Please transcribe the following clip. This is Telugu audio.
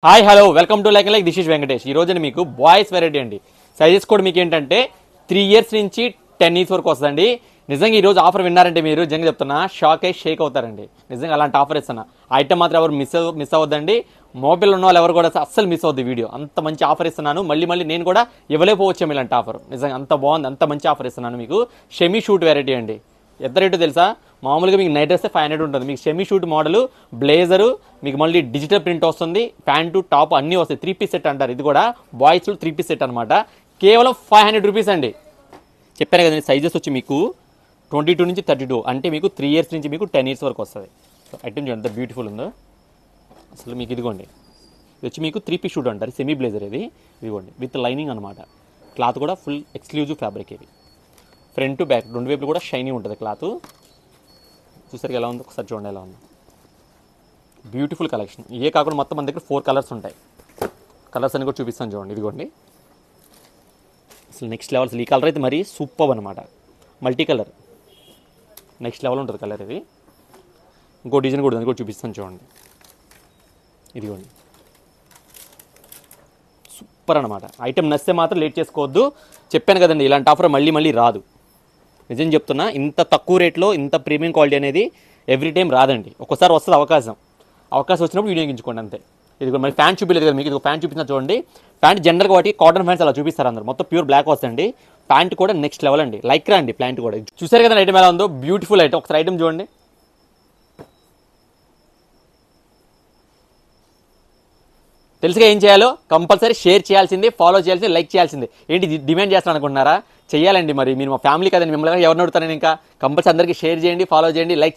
Hi hello welcome to like this is Venkatesh. ఈ రోజు మీకు బాయ్స్ వెరైటీ అండి. సైజెస్ కూడా మీకు ఏంటంటే 3 years నుంచి 10 years వరకు వస్తుందండి. నిజంగా ఈ రోజు ఆఫర్ విన్నారంటే మీరు నిజంగా చెప్తున్నా షాక్ అయ్యి షేక్ అవుతారండి. నిజంగా అలాంటి ఆఫర్ ఇస్తున్నా. ఐటమ్ మాత్రం ఎవరు మిస్ అవ్వద్దండి. మొబైల్ ఉన్న వాళ్ళు ఎవరు కూడా అస్సలు మిస్ అవుద్ది వీడియో. అంత మంచి ఆఫర్ ఇస్తున్నాను. మళ్ళీ నేను కూడా ఇవ్వలేకపోవచ్చాము ఇలాంటి ఆఫర్. నిజంగా అంత బాగుంది, అంత మంచి ఆఫర్ ఇస్తున్నాను మీకు. షెమీ షూట్ వెరైటీ అండి. ఎంత రేటు తెలుసా? మామూలుగా మీకు నైట్ డ్రెస్ 500 ఉంటుంది. మీకు సెమీ షూట్ మోడల్ బ్లేజరు, మీకు మళ్ళీ డిజిటల్ ప్రింట్ వస్తుంది, ప్యాంటు టాప్ అన్నీ వస్తాయి. 3 piece సెట్ అంటారు. ఇది కూడా బాయ్స్ 3 piece సెట్ అనమాట. కేవలం 500 రూపీస్ అండి. చెప్పాను కదండి, సైజెస్ వచ్చి మీకు 22 నుంచి 32 అంటే మీకు 3 years నుంచి మీకు 10 years వరకు వస్తుంది. ఐటమ్ చూడండి ఎంత బ్యూటిఫుల్ ఉందో అసలు. మీకు ఇదిగోండి, ఇది వచ్చి మీకు 3 piece షూట్ అంటారు. సెమీ బ్లేజర్ ఇది. ఇదిగోండి విత్ లైనింగ్ అనమాట. క్లాత్ కూడా ఫుల్ ఎక్స్క్లూజివ్ ఫ్యాబ్రిక్ ఇది. ఫ్రంట్ బ్యాక్ రెండు వైపులు కూడా షైనీ ఉంటుంది క్లాత్. చూసారు ఎలా ఉంది, ఒకసారి చూడండి ఎలా ఉంది. Beautiful collection. ఏ కాకుండా మొత్తం మన దగ్గర 4 కలర్స్ ఉంటాయి. కలర్స్ అని కూడా చూపిస్తాను చూడండి. ఇదిగోండి అసలు నెక్స్ట్ లెవెల్స్. ఈ కలర్ అయితే మరీ సూపర్ అనమాట. మల్టీ కలర్ నెక్స్ట్ లెవెల్ ఉంటుంది కలర్ ఇది. ఇంకో డిజైన్ కూడా ఉంది, కూడా చూపిస్తాను చూడండి. ఇదిగోండి సూపర్ అనమాట. ఐటమ్ నచ్చితే మాత్రం లేట్ చేసుకోవద్దు. చెప్పాను కదండి, ఇలాంటి ఆఫర్ మళ్ళీ రాదు. నిజం చెప్తున్నా, ఇంత తక్కువ రేట్లో ఇంత ప్రీమియం క్వాలిటీ అనేది ఎవ్రీ టైం రాదండి. ఒక్కసారి వస్తుంది అవకాశం వచ్చినప్పుడు వినియోగించుకోండి అంతే. ఇది కూడా మరి ప్యాంట్ చూపించలేదు కదా మీకు. ఇది ప్యాంట్ చూపించిన చూడండి. ప్యాంట్ జనరల్గా వాటి కాటన్ ప్యాంట్స్ అలా చూపిస్తారు అందరు. మొత్తం ప్యూర్ బ్లాక్ వస్తుంది. ప్యాంట్ కూడా నెక్స్ట్ లెవెల్ అండి. లైక్రా అండి ప్యాంట్ కూడా. చూసారు కదా ఐటమ్ ఎలా ఉందో, బ్యూటిఫుల్ ఐటమ్. ఒకసారి ఐటమ్ చూడండి. తెలుసుగా ఏం చేయాలో? కంపల్సరీ షేర్ చేయాల్సిందే, ఫాలో చేయాల్సిందే, లైక్ చేయాల్సిందే. ఏంటి డిమాండ్ చేస్తాను అనుకుంటున్నారా? చేయాలండి. మరి మీరు మా ఫ్యామిలీ కదండి, మిమ్మల్ని ఎవరిని అడుగుతాను ఇంకా. కంపల్సరీ అందరికీ షేర్ చేయండి, ఫాలో చేయండి, లైక్ చేయండి.